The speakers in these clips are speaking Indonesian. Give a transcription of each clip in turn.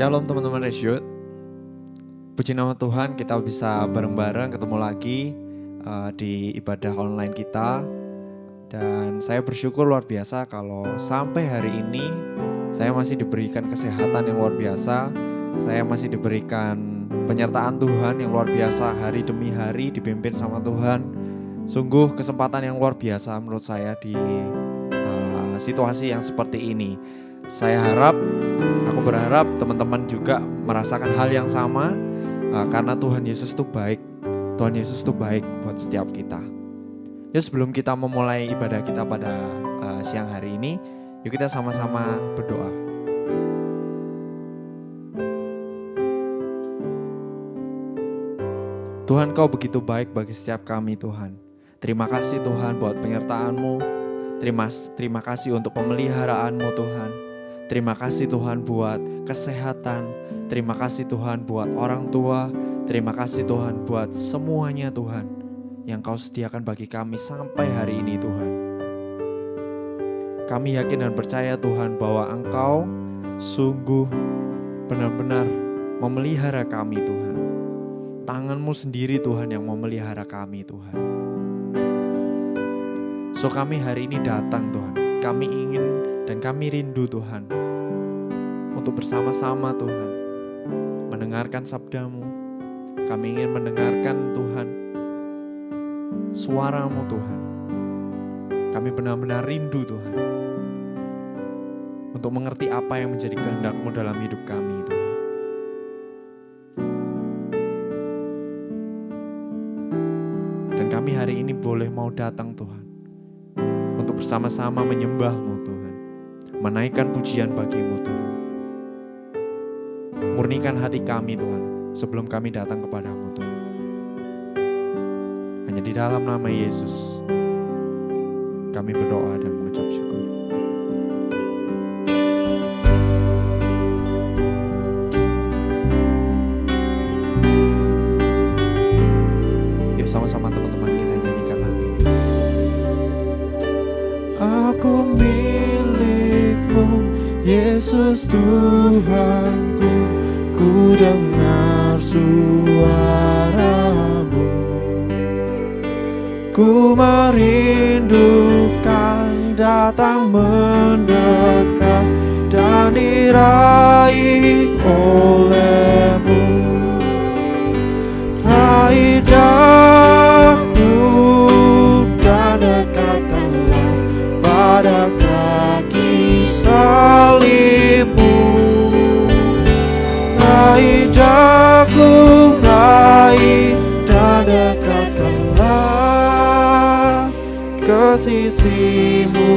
Shalom teman-teman Resyut. Puji nama Tuhan, kita bisa bareng-bareng ketemu lagi di ibadah online kita. Dan saya bersyukur luar biasa kalau sampai hari ini saya masih diberikan kesehatan yang luar biasa. Saya masih diberikan penyertaan Tuhan yang luar biasa, hari demi hari dipimpin sama Tuhan. Sungguh kesempatan yang luar biasa menurut saya di situasi yang seperti ini. Aku berharap teman-teman juga merasakan hal yang sama, karena Tuhan Yesus itu baik. Tuhan Yesus itu baik buat setiap kita. Ya, sebelum kita memulai ibadah kita pada siang hari ini, yuk kita sama-sama berdoa. Tuhan, Kau begitu baik bagi setiap kami, Tuhan. Terima kasih Tuhan buat penyertaan-Mu. Terima kasih untuk pemeliharaanmu Tuhan. Terima kasih Tuhan buat kesehatan. Terima kasih Tuhan buat orang tua. Terima kasih Tuhan buat semuanya Tuhan yang Kau sediakan bagi kami sampai hari ini Tuhan. Kami yakin dan percaya Tuhan bahwa Engkau sungguh benar-benar memelihara kami Tuhan. Tangan-Mu sendiri Tuhan yang memelihara kami Tuhan. So kami hari ini datang Tuhan. Kami ingin dan kami rindu Tuhan untuk bersama-sama Tuhan mendengarkan sabda-Mu. Kami ingin mendengarkan Tuhan suara-Mu Tuhan. Kami benar-benar rindu Tuhan untuk mengerti apa yang menjadi kehendak-Mu dalam hidup kami Tuhan. Dan kami hari ini boleh mau datang Tuhan untuk bersama-sama menyembah-Mu Tuhan, menaikkan pujian bagi-Mu Tuhan. Murnikan hati kami Tuhan sebelum kami datang kepada-Mu Tuhan. Hanya di dalam nama Yesus kami berdoa dan mengucap syukur. Yuk sama-sama teman-teman kita nyanyikan lagu ini. Aku milik-Mu, Yesus Tuhanku, ku dengar suara-Mu. Ku merindukan datang mendekat dan diraih oleh-Mu. Raih daku dan dekatkanlah pada kaki salib-Mu. Raih daku, raih dan dekatkanlah ke sisi-Mu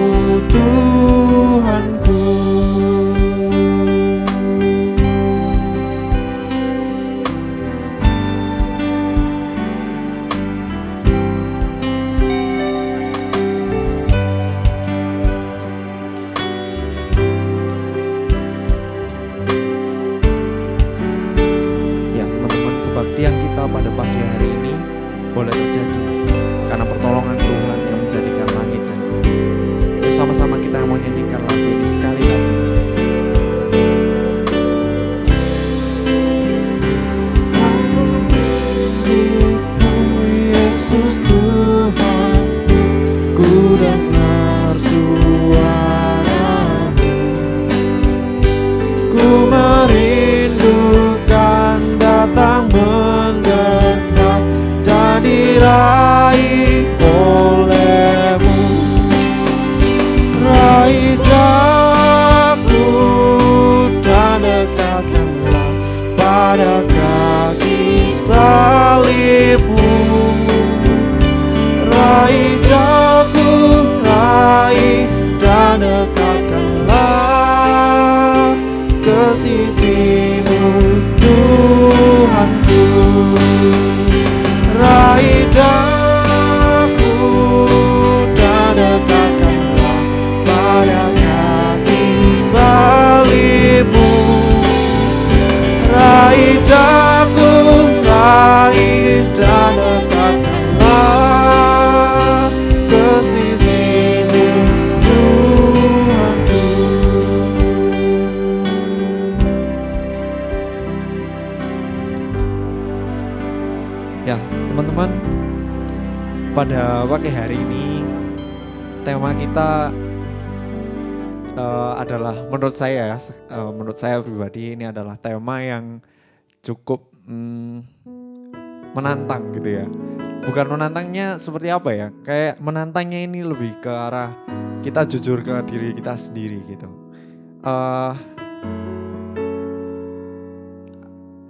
Tuhanku. Kebaktian kita pada pagi hari ini boleh terjadi karena pertolongan Tuhan yang menjadikan langit dan bumi. Bersama-sama kita mau nyanyikan lagu ini sekali lagi. Yesus Tuhanku, ku dengar suara-Mu. Ku merindukan datang mendekat dan diraih oleh-Mu. Raih daku dan dekatkanlah pada kaki salib-Mu. Raih daku, raih dan dekatkanlah ke sisi-Mu Tuhanku. Raih daku Ya, teman-teman, pada pagi hari ini tema kita adalah menurut saya pribadi ini adalah tema yang cukup menantang gitu ya. Bukan menantangnya seperti apa ya, kayak menantangnya ini lebih ke arah kita jujur ke diri kita sendiri gitu.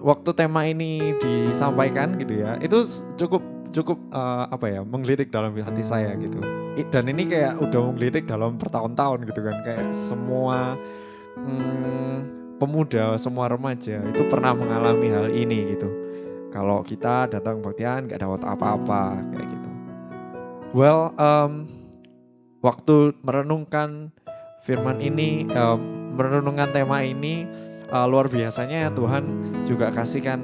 Waktu tema ini disampaikan gitu ya, itu cukup menggelitik dalam hati saya gitu. Dan ini kayak udah menggelitik dalam bertahun-tahun gitu kan, kayak semua pemuda, semua remaja itu pernah mengalami hal ini gitu. Kalau kita datang kebaktian gak dapat apa-apa kayak gitu. Waktu merenungkan firman ini, merenungkan tema ini, luar biasanya Tuhan juga kasihkan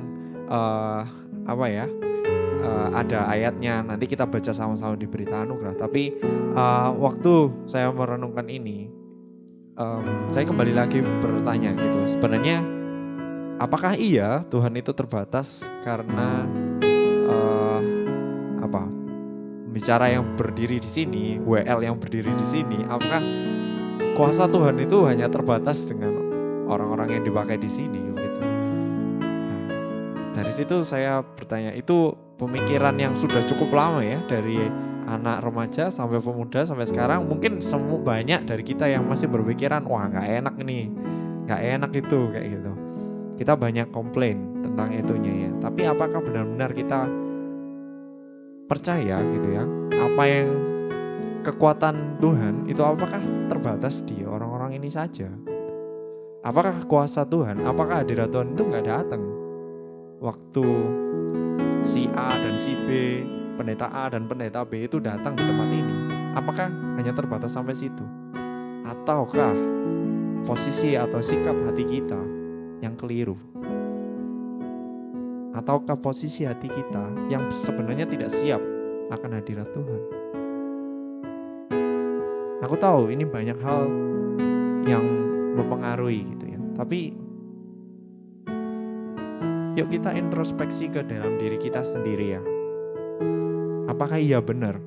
ada ayatnya. Nanti kita baca sama-sama di berita anugerah. Tapi waktu saya merenungkan ini, saya kembali lagi bertanya gitu. Sebenarnya apakah iya Tuhan itu terbatas karena bicara yang berdiri di sini, WL yang berdiri di sini, apakah kuasa Tuhan itu hanya terbatas dengan orang-orang yang dipakai di sini gitu. Nah, dari situ saya bertanya, itu pemikiran yang sudah cukup lama ya, dari anak remaja sampai pemuda sampai sekarang. Mungkin banyak dari kita yang masih berpikiran, wah gak enak ini, gak enak itu kayak gitu. Kita banyak komplain tentang itunya ya. Tapi apakah benar-benar kita percaya gitu ya, apa yang kekuatan Tuhan itu apakah terbatas di orang-orang ini saja? Apakah kuasa Tuhan, apakah hadirat Tuhan itu gak datang waktu si A dan si B, pendeta A dan pendeta B itu datang di tempat ini? Apakah hanya terbatas sampai situ? Ataukah posisi atau sikap hati kita yang keliru? Ataukah posisi hati kita yang sebenarnya tidak siap akan hadirat Tuhan? Aku tahu ini banyak hal yang mempengaruhi gitu ya. Tapi yuk kita introspeksi ke dalam diri kita sendiri ya. Apakah iya benar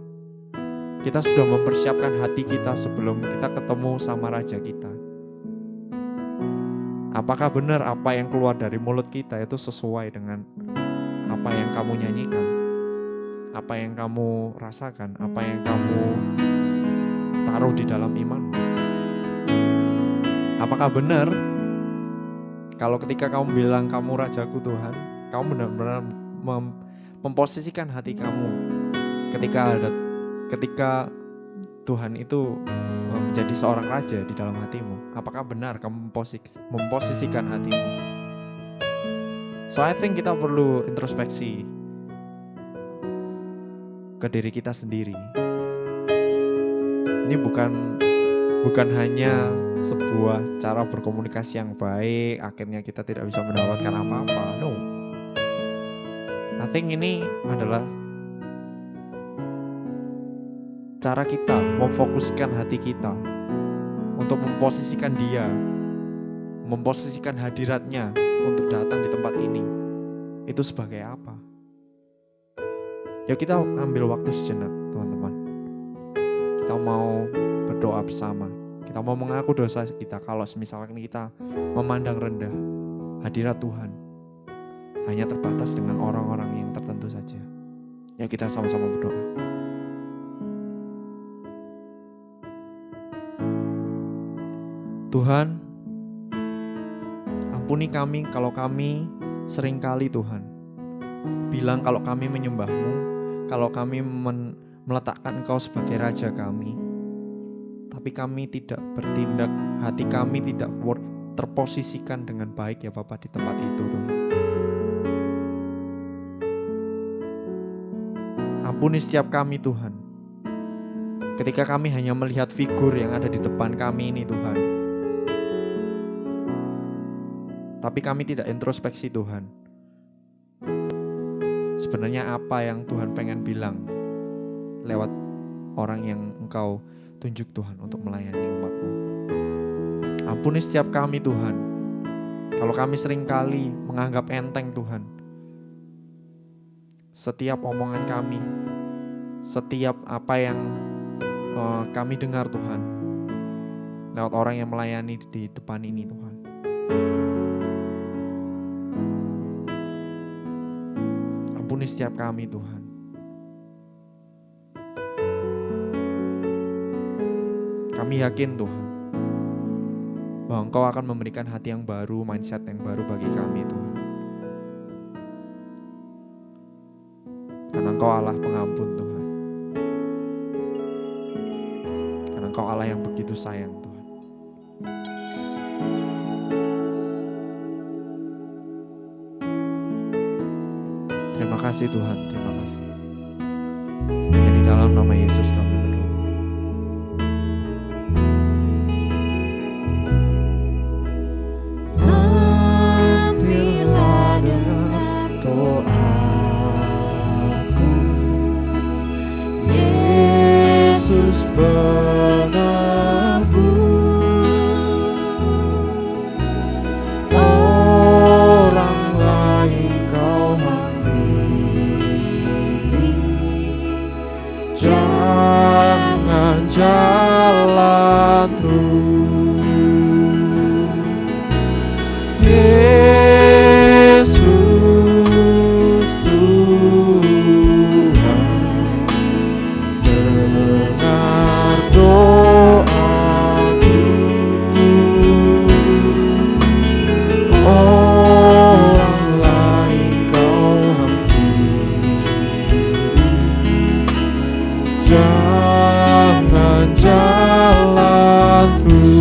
kita sudah mempersiapkan hati kita sebelum kita ketemu sama Raja kita? Apakah benar apa yang keluar dari mulut kita itu sesuai dengan apa yang kamu nyanyikan, apa yang kamu rasakan, apa yang kamu taruh di dalam imanmu? Apakah benar kalau ketika kamu bilang kamu Rajaku Tuhan, kamu benar-benar memposisikan hati kamu ketika Tuhan itu menjadi seorang raja di dalam hatimu? Apakah benar kamu memposisikan hatimu? So I think kita perlu introspeksi ke diri kita sendiri. Ini bukan hanya sebuah cara berkomunikasi yang baik, akhirnya kita tidak bisa mendapatkan apa-apa. No. I think ini adalah cara kita memfokuskan hati kita untuk memposisikan Dia, memposisikan hadiratnya untuk datang di tempat ini. Itu sebagai apa? Yuk kita ambil waktu sejenak, teman-teman. Kita mau berdoa bersama. Kita mau mengaku dosa kita kalau misalkan kita memandang rendah hadirat Tuhan hanya terbatas dengan orang-orang yang tertentu saja. Yuk kita sama-sama berdoa. Tuhan, ampuni kami kalau kami seringkali Tuhan bilang kalau kami menyembah-Mu, kalau kami meletakkan Engkau sebagai Raja kami, tapi kami tidak bertindak, hati kami tidak terposisikan dengan baik ya Bapa di tempat itu Tuhan. Ampuni setiap kami Tuhan, ketika kami hanya melihat figur yang ada di depan kami ini Tuhan, tapi kami tidak introspeksi Tuhan. Sebenarnya apa yang Tuhan pengen bilang lewat orang yang Engkau tunjuk Tuhan untuk melayani umat-Mu. Ampuni setiap kami Tuhan, kalau kami seringkali menganggap enteng Tuhan setiap omongan kami, setiap apa yang kami dengar Tuhan, lewat orang yang melayani di depan ini Tuhan. Ampuni setiap kami Tuhan. Kami yakin Tuhan, bahwa Engkau akan memberikan hati yang baru, mindset yang baru bagi kami Tuhan. Karena Engkau Allah pengampun Tuhan. Karena Engkau Allah yang begitu sayang Tuhan. Terima kasih Tuhan, terima kasih. Dan di dalam nama Yesus kami berdoa. Jalan terus, Yesus Tuhan, dengar doaku. Orang lain kau hampiri, jangan jalan terus.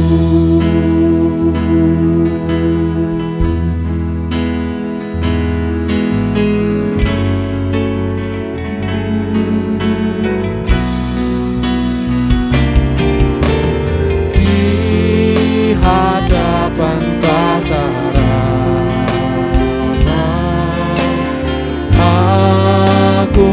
Di hadapan tata rama, aku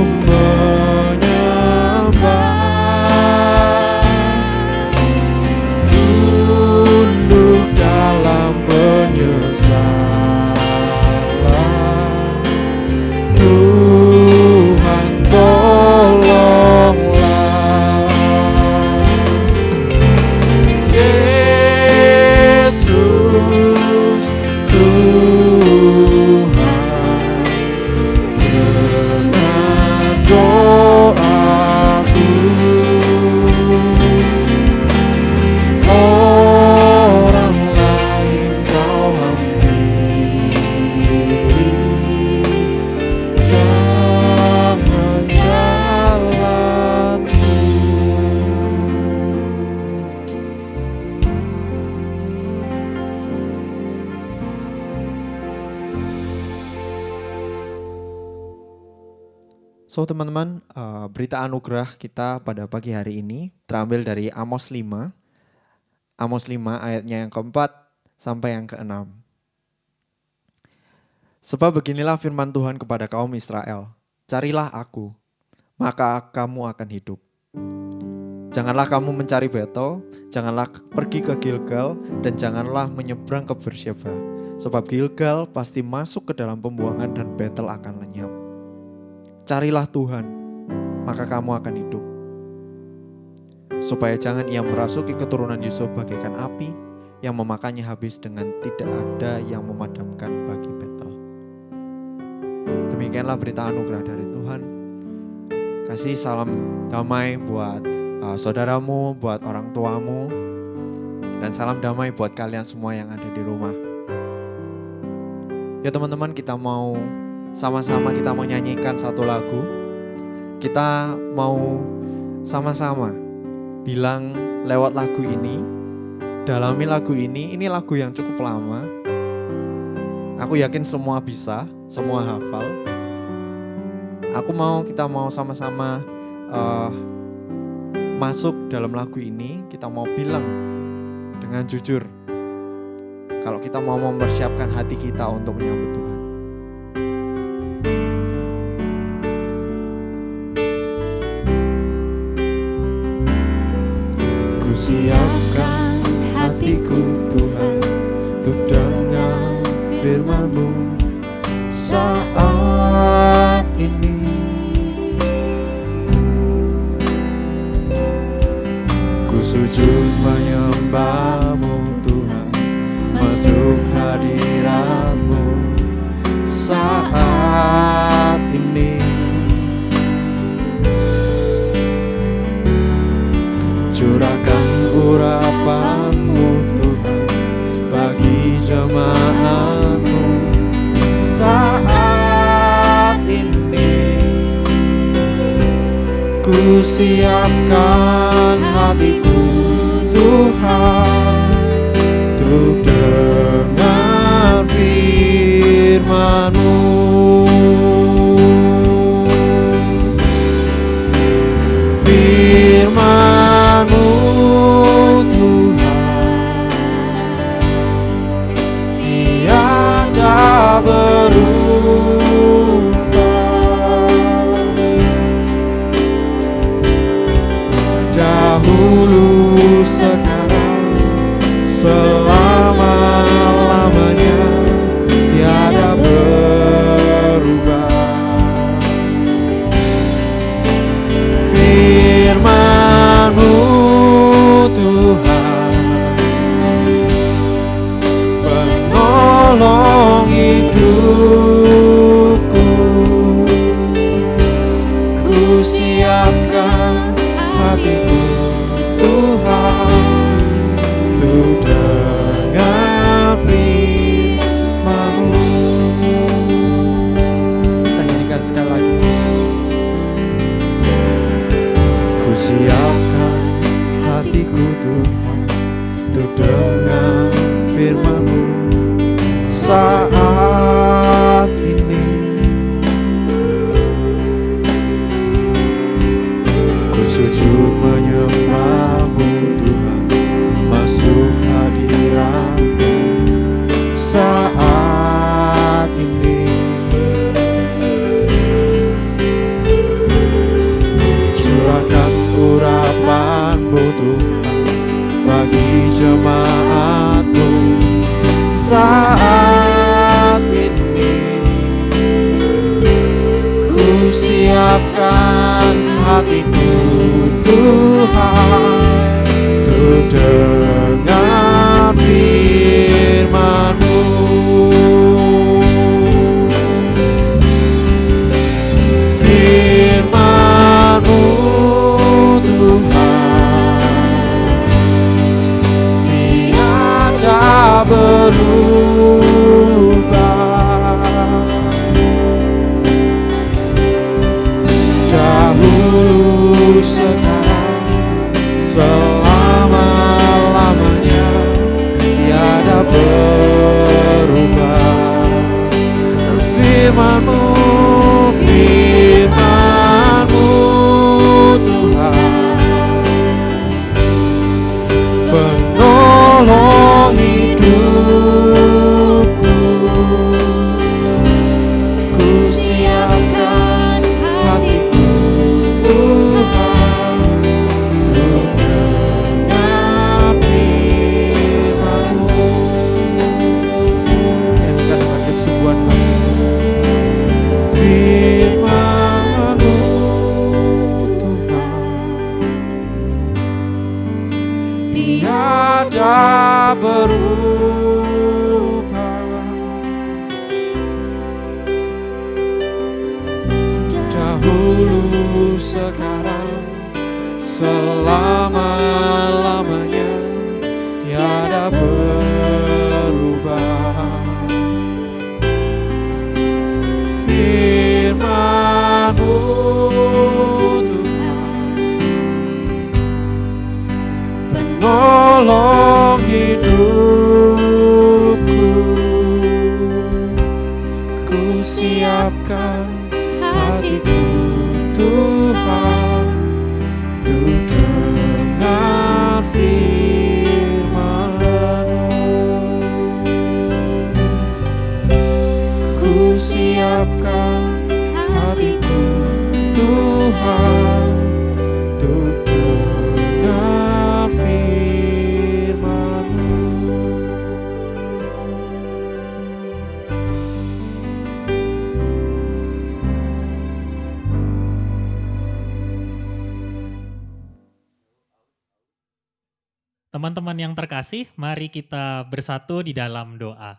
So teman-teman, berita anugerah kita pada pagi hari ini terambil dari Amos 5. Amos 5 ayatnya yang keempat sampai yang keenam. Sebab beginilah firman Tuhan kepada kaum Israel, carilah aku, maka kamu akan hidup. Janganlah kamu mencari Betel, janganlah pergi ke Gilgal, dan janganlah menyeberang ke Beersheba. Sebab Gilgal pasti masuk ke dalam pembuangan dan Betel akan lenyap. Carilah Tuhan, maka kamu akan hidup. Supaya jangan ia merasuki keturunan Yusuf bagaikan api yang memakannya habis dengan tidak ada yang memadamkan bagi Betel. Demikianlah berita anugerah dari Tuhan. Kasih salam damai buat saudaramu, buat orang tuamu, dan salam damai buat kalian semua yang ada di rumah. Ya teman-teman, kita mau sama-sama nyanyikan satu lagu. Kita mau sama-sama bilang lewat lagu ini, dalami lagu ini lagu yang cukup lama. Aku yakin semua bisa, semua hafal. Kita mau sama-sama masuk dalam lagu ini, kita mau bilang dengan jujur kalau kita mau mempersiapkan hati kita untuk menyambut Tuhan. Siapkan hatiku Tuhan untuk dengar firman-Mu saat ini. Ku siapkan hatiku Tuhan untuk dengar firman-Mu. Firman-Mu Tuhan tiada berubah. Dahulu, sekarang, selama-lamanya tiada berubah. Firman-Mu Tuhan penolong hidupku. Ku siapkan hatiku Tuhan untuk dengar firman-Mu. Kita nyanyikan sekali lagi. Ku siapkan hatiku Tuhan untuk dengar firman-Mu saat ini. Ku sujud menyembah-Mu Tuhan, masuk hadirat-Mu saat ini. Curahkan urapan-Mu Tuhan bagi jemaat-Mu saat ini. Ku siapkan hatiku Tuhan untuk dengar firman-Mu. Firman-Mu Tuhan tiada berubah. Dahulu, sekarang, selama-lamanya tiada berubah. Firman-Mu, firman-Mu Tuhan penolong hidupku. Ku siapkan hatiku Tuhan untuk dengar firman-Mu. Nyanyikan dengan kesungguhan firman-Mu Tuhan tiada berubah. Dahulu, sekarang, selama-lamanya tiada berubah. Firman-Mu Tuhan penolong hidupku. Ku siapkan hatiku Tuhan untuk dengar firman-Mu. Ku siapkan hatiku Tuhan untuk dengar firman-Mu. Teman-teman yang terkasih, mari kita bersatu di dalam doa.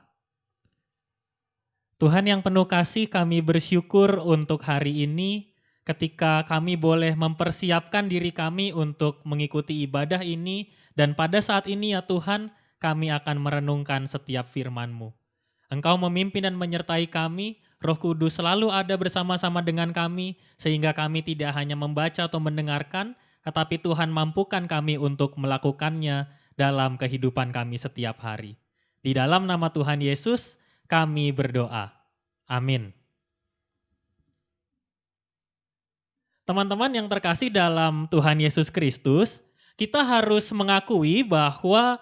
Tuhan yang penuh kasih, kami bersyukur untuk hari ini ketika kami boleh mempersiapkan diri kami untuk mengikuti ibadah ini, dan pada saat ini ya Tuhan, kami akan merenungkan setiap firman-Mu. Engkau memimpin dan menyertai kami, Roh Kudus selalu ada bersama-sama dengan kami, sehingga kami tidak hanya membaca atau mendengarkan, tetapi Tuhan mampukan kami untuk melakukannya dalam kehidupan kami setiap hari. Di dalam nama Tuhan Yesus, kami berdoa. Amin. Teman-teman yang terkasih dalam Tuhan Yesus Kristus, kita harus mengakui bahwa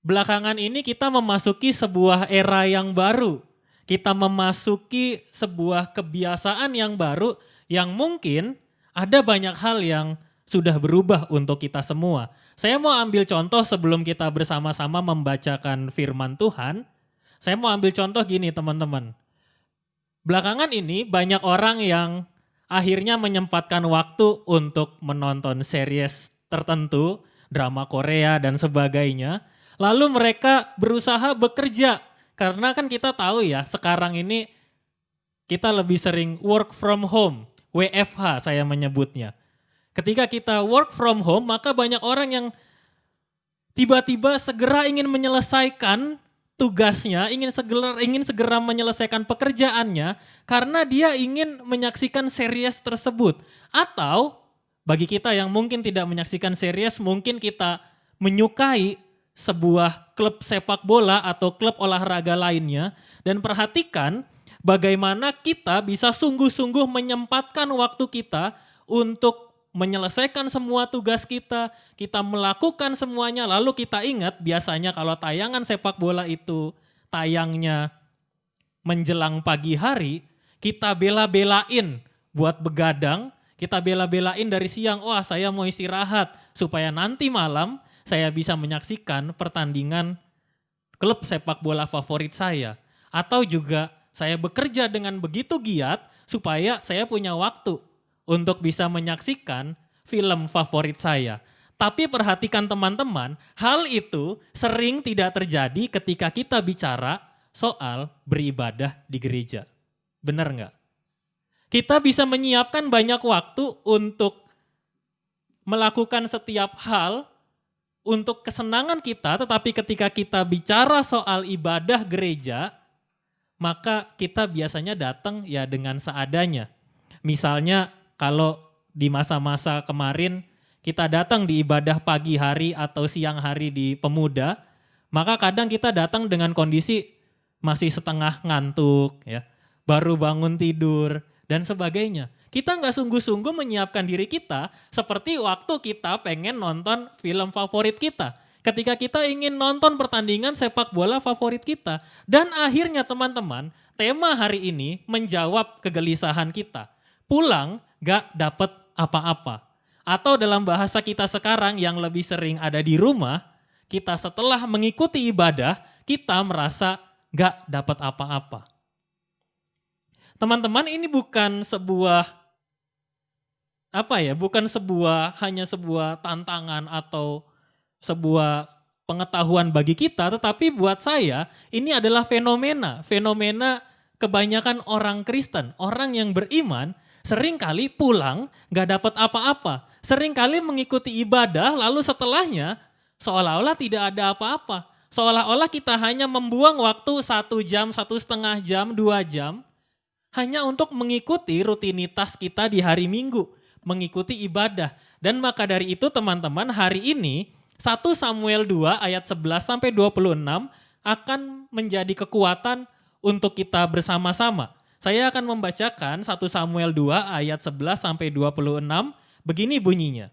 belakangan ini kita memasuki sebuah era yang baru. Kita memasuki sebuah kebiasaan yang baru yang mungkin ada banyak hal yang sudah berubah untuk kita semua. Saya mau ambil contoh sebelum kita bersama-sama membacakan firman Tuhan. Saya mau ambil contoh gini teman-teman. Belakangan ini banyak orang yang akhirnya menyempatkan waktu untuk menonton series tertentu, drama Korea dan sebagainya. Lalu mereka berusaha bekerja. Karena kan kita tahu ya, sekarang ini kita lebih sering work from home, WFH saya menyebutnya. Ketika kita work from home, maka banyak orang yang tiba-tiba segera ingin menyelesaikan tugasnya, ingin segera menyelesaikan pekerjaannya karena dia ingin menyaksikan series tersebut. Atau bagi kita yang mungkin tidak menyaksikan series, mungkin kita menyukai sebuah klub sepak bola atau klub olahraga lainnya, dan perhatikan bagaimana kita bisa sungguh-sungguh menyempatkan waktu kita untuk menyelesaikan semua tugas kita melakukan semuanya, lalu kita ingat biasanya kalau tayangan sepak bola itu tayangnya menjelang pagi hari, kita bela-belain buat begadang, kita bela-belain dari siang, wah saya mau istirahat supaya nanti malam saya bisa menyaksikan pertandingan klub sepak bola favorit saya. Atau juga saya bekerja dengan begitu giat supaya saya punya waktu untuk bisa menyaksikan film favorit saya. Tapi perhatikan teman-teman, hal itu sering tidak terjadi ketika kita bicara soal beribadah di gereja. Benar nggak? Kita bisa menyiapkan banyak waktu untuk melakukan setiap hal untuk kesenangan kita, tetapi ketika kita bicara soal ibadah gereja, maka kita biasanya datang ya dengan seadanya. Misalnya kalau di masa-masa kemarin kita datang di ibadah pagi hari atau siang hari di Pemuda, maka kadang kita datang dengan kondisi masih setengah ngantuk, ya, baru bangun tidur dan sebagainya. Kita nggak sungguh-sungguh menyiapkan diri kita seperti waktu kita pengen nonton film favorit kita. Ketika kita ingin nonton pertandingan sepak bola favorit kita. Dan akhirnya teman-teman, tema hari ini menjawab kegelisahan kita. Pulang nggak dapat apa-apa. Atau dalam bahasa kita sekarang yang lebih sering ada di rumah, kita setelah mengikuti ibadah, kita merasa nggak dapat apa-apa. Teman-teman, ini bukan sebuah hanya sebuah tantangan atau sebuah pengetahuan bagi kita, tetapi buat saya ini adalah fenomena kebanyakan orang Kristen, orang yang beriman seringkali pulang gak dapat apa-apa, seringkali mengikuti ibadah lalu setelahnya seolah-olah tidak ada apa-apa, seolah-olah kita hanya membuang waktu 1 jam, 1,5 jam, 2 jam hanya untuk mengikuti rutinitas kita di hari Minggu, mengikuti ibadah. Dan maka dari itu teman-teman, hari ini 1 Samuel 2 ayat 11 sampai 26 akan menjadi kekuatan untuk kita bersama-sama. Saya akan membacakan 1 Samuel 2 ayat 11 sampai 26, begini bunyinya.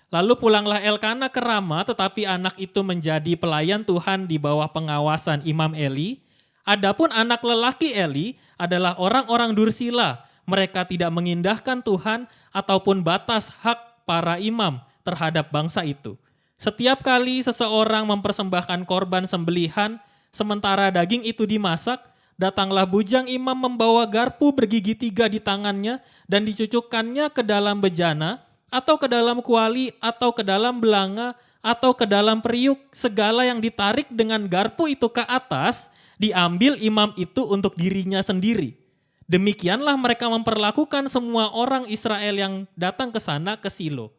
Lalu pulanglah Elkana ke Rama, tetapi anak itu menjadi pelayan Tuhan di bawah pengawasan Imam Eli. Adapun anak lelaki Eli adalah orang-orang dursila. Mereka tidak mengindahkan Tuhan ataupun batas hak para imam terhadap bangsa itu. Setiap kali seseorang mempersembahkan korban sembelihan, sementara daging itu dimasak, datanglah bujang imam membawa garpu bergigi 3 di tangannya dan dicucukkannya ke dalam bejana, atau ke dalam kuali, atau ke dalam belanga, atau ke dalam periuk. Segala yang ditarik dengan garpu itu ke atas, diambil imam itu untuk dirinya sendiri. Demikianlah mereka memperlakukan semua orang Israel yang datang ke sana ke Silo.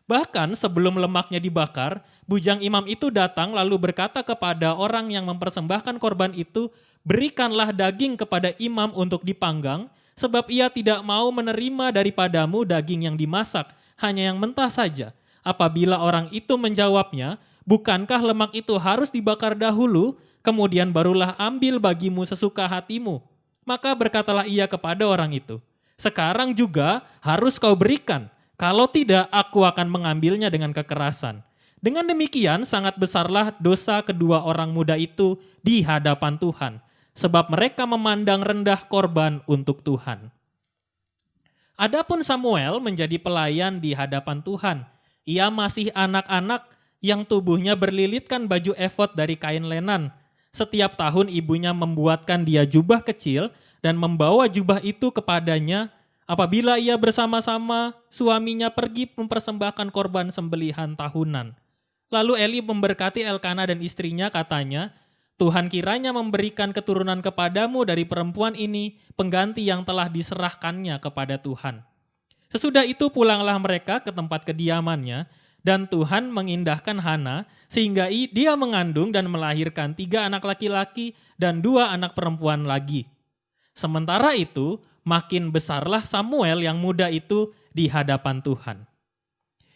Bahkan sebelum lemaknya dibakar, bujang imam itu datang lalu berkata kepada orang yang mempersembahkan korban itu, berikanlah daging kepada imam untuk dipanggang, sebab ia tidak mau menerima daripadamu daging yang dimasak, hanya yang mentah saja. Apabila orang itu menjawabnya, bukankah lemak itu harus dibakar dahulu, kemudian barulah ambil bagimu sesuka hatimu? Maka berkatalah ia kepada orang itu, sekarang juga harus kau berikan, kalau tidak aku akan mengambilnya dengan kekerasan. Dengan demikian sangat besarlah dosa kedua orang muda itu di hadapan Tuhan, sebab mereka memandang rendah korban untuk Tuhan. Adapun Samuel menjadi pelayan di hadapan Tuhan. Ia masih anak-anak yang tubuhnya berlilitkan baju efod dari kain lenan. Setiap tahun ibunya membuatkan dia jubah kecil dan membawa jubah itu kepadanya apabila ia bersama-sama suaminya pergi mempersembahkan korban sembelihan tahunan. Lalu Eli memberkati Elkana dan istrinya, katanya, Tuhan kiranya memberikan keturunan kepadamu dari perempuan ini pengganti yang telah diserahkannya kepada Tuhan. Sesudah itu pulanglah mereka ke tempat kediamannya, dan Tuhan mengindahkan Hana sehingga dia mengandung dan melahirkan 3 anak laki-laki dan 2 anak perempuan lagi. Sementara itu makin besarlah Samuel yang muda itu di hadapan Tuhan.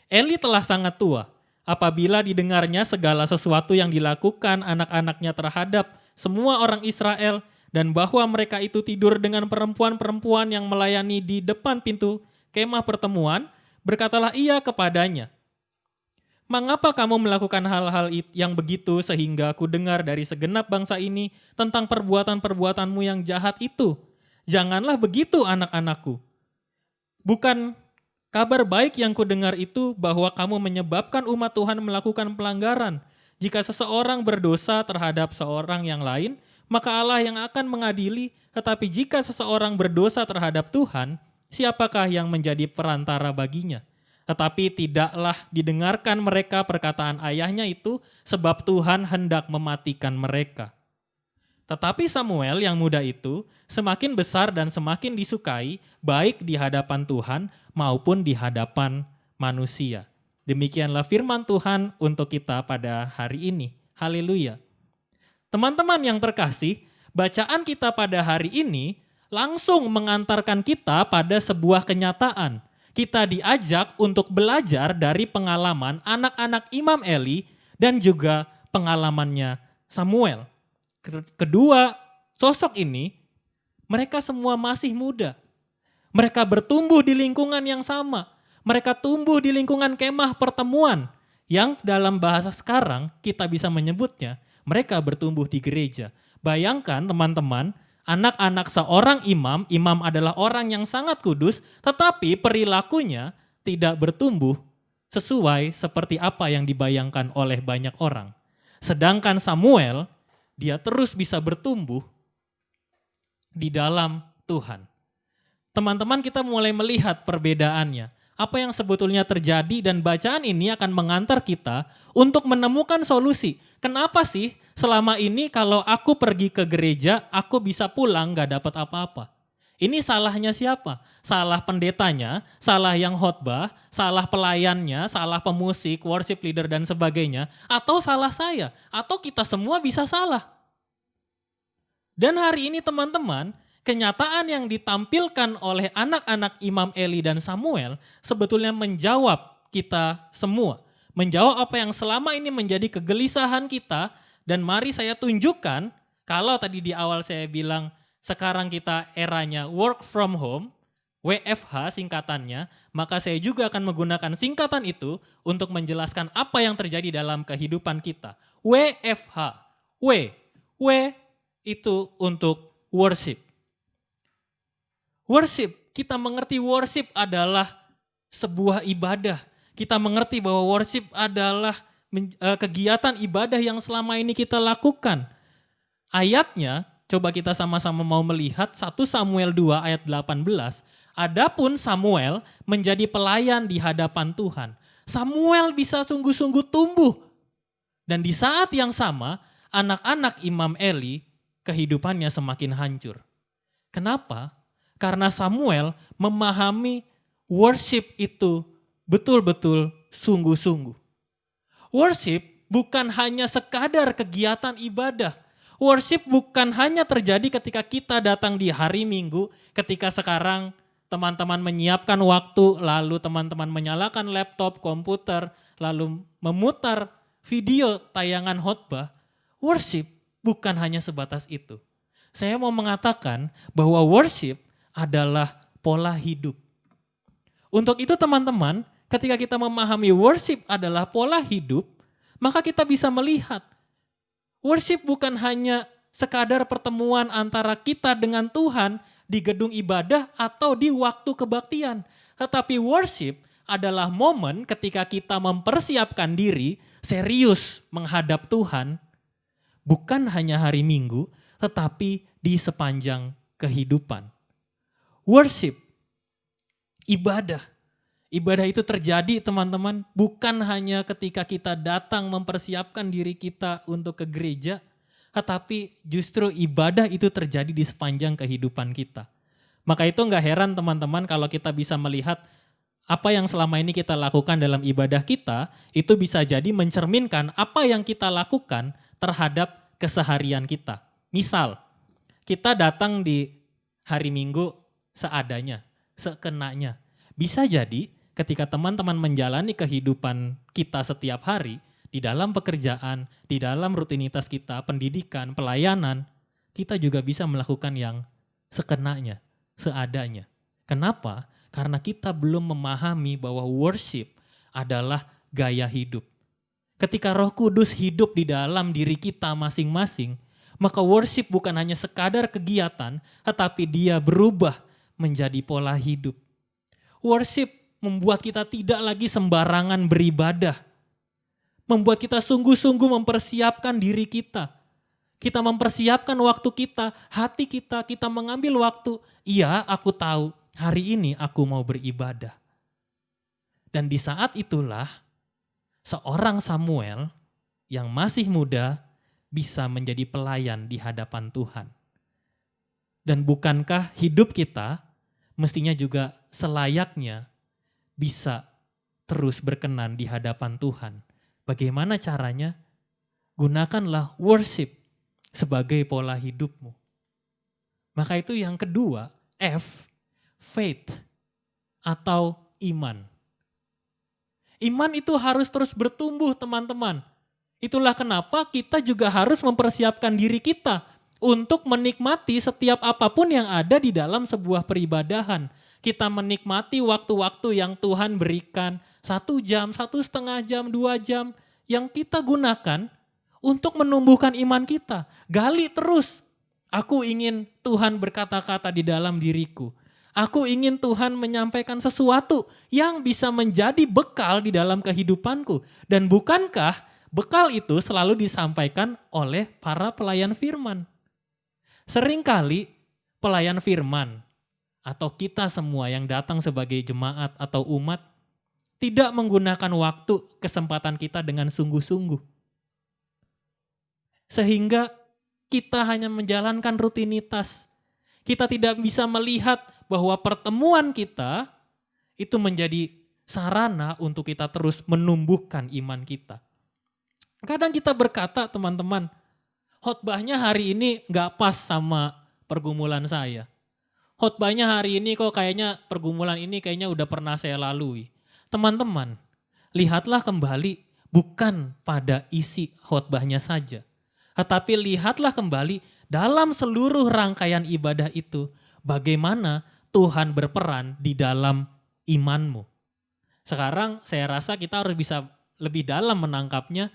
Eli telah sangat tua apabila didengarnya segala sesuatu yang dilakukan anak-anaknya terhadap semua orang Israel dan bahwa mereka itu tidur dengan perempuan-perempuan yang melayani di depan pintu kemah pertemuan, berkatalah ia kepadanya, mengapa kamu melakukan hal-hal yang begitu sehingga aku dengar dari segenap bangsa ini tentang perbuatan-perbuatanmu yang jahat itu? Janganlah begitu anak-anakku. Bukan kabar baik yang kudengar itu bahwa kamu menyebabkan umat Tuhan melakukan pelanggaran. Jika seseorang berdosa terhadap seorang yang lain, maka Allah yang akan mengadili. Tetapi jika seseorang berdosa terhadap Tuhan, siapakah yang menjadi perantara baginya? Tetapi tidaklah didengarkan mereka perkataan ayahnya itu, sebab Tuhan hendak mematikan mereka. Tetapi Samuel yang muda itu semakin besar dan semakin disukai, baik di hadapan Tuhan maupun di hadapan manusia. Demikianlah firman Tuhan untuk kita pada hari ini. Haleluya. Teman-teman yang terkasih, bacaan kita pada hari ini langsung mengantarkan kita pada sebuah kenyataan. Kita diajak untuk belajar dari pengalaman anak-anak Imam Eli dan juga pengalamannya Samuel. Kedua sosok ini, mereka semua masih muda. Mereka bertumbuh di lingkungan yang sama. Mereka tumbuh di lingkungan kemah pertemuan yang dalam bahasa sekarang kita bisa menyebutnya mereka bertumbuh di gereja. Bayangkan teman-teman, anak-anak seorang imam, imam adalah orang yang sangat kudus, tetapi perilakunya tidak bertumbuh sesuai seperti apa yang dibayangkan oleh banyak orang. Sedangkan Samuel, dia terus bisa bertumbuh di dalam Tuhan. Teman-teman, kita mulai melihat perbedaannya. Apa yang sebetulnya terjadi dan bacaan ini akan mengantar kita untuk menemukan solusi. Kenapa sih selama ini kalau aku pergi ke gereja, aku bisa pulang gak dapat apa-apa? Ini salahnya siapa? Salah pendetanya, salah yang khotbah, salah pelayannya, salah pemusik, worship leader dan sebagainya, atau salah saya, atau kita semua bisa salah. Dan hari ini teman-teman, kenyataan yang ditampilkan oleh anak-anak Imam Eli dan Samuel sebetulnya menjawab kita semua. Menjawab apa yang selama ini menjadi kegelisahan kita, dan mari saya tunjukkan, kalau tadi di awal saya bilang sekarang kita eranya work from home, WFH singkatannya, maka saya juga akan menggunakan singkatan itu untuk menjelaskan apa yang terjadi dalam kehidupan kita. WFH, W itu untuk worship. Worship, kita mengerti worship adalah sebuah ibadah. Kita mengerti bahwa worship adalah kegiatan ibadah yang selama ini kita lakukan. Ayatnya, coba kita sama-sama mau melihat 1 Samuel 2 ayat 18. Adapun Samuel menjadi pelayan di hadapan Tuhan. Samuel bisa sungguh-sungguh tumbuh. Dan di saat yang sama, anak-anak Imam Eli kehidupannya semakin hancur. Kenapa? Karena Samuel memahami worship itu betul-betul sungguh-sungguh. Worship bukan hanya sekadar kegiatan ibadah. Worship bukan hanya terjadi ketika kita datang di hari Minggu, ketika sekarang teman-teman menyiapkan waktu, lalu teman-teman menyalakan laptop, komputer, lalu memutar video tayangan khotbah. Worship bukan hanya sebatas itu. Saya mau mengatakan bahwa worship adalah pola hidup. Untuk itu teman-teman, ketika kita memahami worship adalah pola hidup, maka kita bisa melihat worship bukan hanya sekadar pertemuan antara kita dengan Tuhan di gedung ibadah atau di waktu kebaktian. Tetapi worship adalah momen ketika kita mempersiapkan diri serius menghadap Tuhan, bukan hanya hari Minggu, tetapi di sepanjang kehidupan. Worship, ibadah. Ibadah itu terjadi teman-teman bukan hanya ketika kita datang mempersiapkan diri kita untuk ke gereja, tetapi justru ibadah itu terjadi di sepanjang kehidupan kita. Maka itu enggak heran teman-teman kalau kita bisa melihat apa yang selama ini kita lakukan dalam ibadah kita, itu bisa jadi mencerminkan apa yang kita lakukan terhadap keseharian kita. Misal, kita datang di hari Minggu seadanya, sekenanya. Bisa jadi ketika teman-teman menjalani kehidupan kita setiap hari, di dalam pekerjaan, di dalam rutinitas kita, pendidikan, pelayanan, kita juga bisa melakukan yang sekenanya, seadanya. Kenapa? Karena kita belum memahami bahwa worship adalah gaya hidup. Ketika Roh Kudus hidup di dalam diri kita masing-masing, maka worship bukan hanya sekadar kegiatan, tetapi dia berubah menjadi pola hidup. Worship membuat kita tidak lagi sembarangan beribadah. Membuat kita sungguh-sungguh mempersiapkan diri kita. Kita mempersiapkan waktu kita, hati kita, kita mengambil waktu. Iya, aku tahu hari ini aku mau beribadah. Dan di saat itulah seorang Samuel yang masih muda bisa menjadi pelayan di hadapan Tuhan. Dan bukankah hidup kita mestinya juga selayaknya bisa terus berkenan di hadapan Tuhan? Bagaimana caranya? Gunakanlah worship sebagai pola hidupmu. Maka itu yang kedua, F, faith atau iman. Iman itu harus terus bertumbuh teman-teman. Itulah kenapa kita juga harus mempersiapkan diri kita untuk menikmati setiap apapun yang ada di dalam sebuah peribadahan. Kita menikmati waktu-waktu yang Tuhan berikan, 1 jam, 1,5 jam, 2 jam, yang kita gunakan untuk menumbuhkan iman kita. Gali terus. Aku ingin Tuhan berkata-kata di dalam diriku. Aku ingin Tuhan menyampaikan sesuatu yang bisa menjadi bekal di dalam kehidupanku. Dan bukankah bekal itu selalu disampaikan oleh para pelayan firman? Seringkali pelayan firman atau kita semua yang datang sebagai jemaat atau umat tidak menggunakan waktu kesempatan kita dengan sungguh-sungguh. Sehingga kita hanya menjalankan rutinitas. Kita tidak bisa melihat bahwa pertemuan kita itu menjadi sarana untuk kita terus menumbuhkan iman kita. Kadang kita berkata teman-teman, khotbahnya hari ini gak pas sama pergumulan saya. Khotbahnya hari ini kok kayaknya pergumulan ini kayaknya udah pernah saya lalui. Teman-teman, lihatlah kembali bukan pada isi khotbahnya saja. Tetapi lihatlah kembali dalam seluruh rangkaian ibadah itu bagaimana Tuhan berperan di dalam imanmu. Sekarang saya rasa kita harus bisa lebih dalam menangkapnya.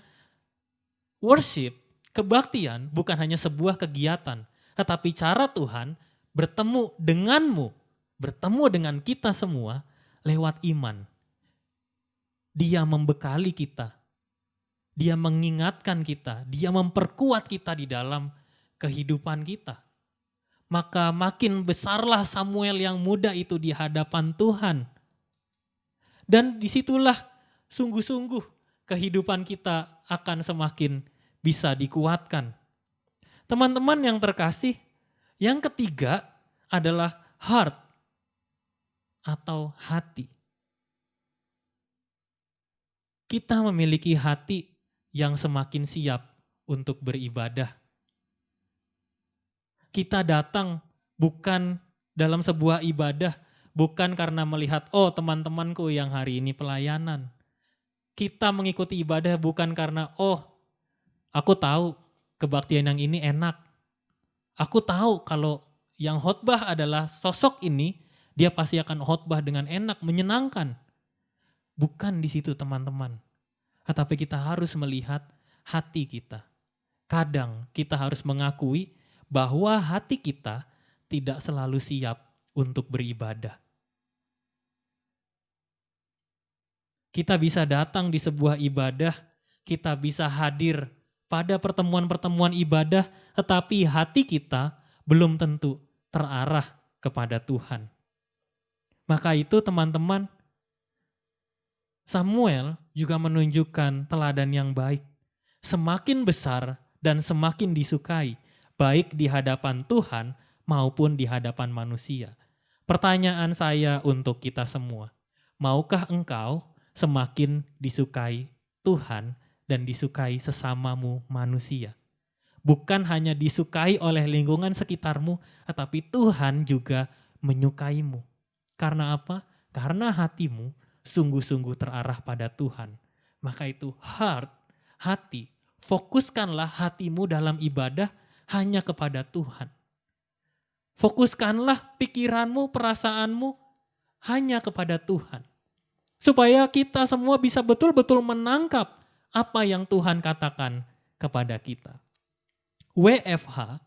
Worship, kebaktian bukan hanya sebuah kegiatan, tetapi cara Tuhan bertemu denganmu, bertemu dengan kita semua lewat iman. Dia membekali kita, dia mengingatkan kita, dia memperkuat kita di dalam kehidupan kita. Maka makin besarlah Samuel yang muda itu di hadapan Tuhan. Dan disitulah sungguh-sungguh kehidupan kita akan semakin bisa dikuatkan. Teman-teman yang terkasih, yang ketiga adalah heart atau hati. Kita memiliki hati yang semakin siap untuk beribadah. Kita datang bukan dalam sebuah ibadah, bukan karena melihat, oh teman-temanku yang hari ini pelayanan. Kita mengikuti ibadah bukan karena, oh aku tahu kebaktian yang ini enak. Aku tahu kalau yang khotbah adalah sosok ini, dia pasti akan khotbah dengan enak, menyenangkan. Bukan di situ teman-teman. Tetapi kita harus melihat hati kita. Kadang kita harus mengakui bahwa hati kita tidak selalu siap untuk beribadah. Kita bisa datang di sebuah ibadah, kita bisa hadir pada pertemuan-pertemuan ibadah, tetapi hati kita belum tentu terarah kepada Tuhan. Maka itu teman-teman, Samuel juga menunjukkan teladan yang baik. Semakin besar dan semakin disukai, baik di hadapan Tuhan maupun di hadapan manusia. Pertanyaan saya untuk kita semua, maukah engkau semakin disukai Tuhan dan disukai sesamamu manusia? Bukan hanya disukai oleh lingkungan sekitarmu, tetapi Tuhan juga menyukaimu. Karena apa? Karena hatimu sungguh-sungguh terarah pada Tuhan. Maka itu hati, fokuskanlah hatimu dalam ibadah hanya kepada Tuhan. Fokuskanlah pikiranmu, perasaanmu hanya kepada Tuhan. Supaya kita semua bisa betul-betul menangkap apa yang Tuhan katakan kepada kita. WFH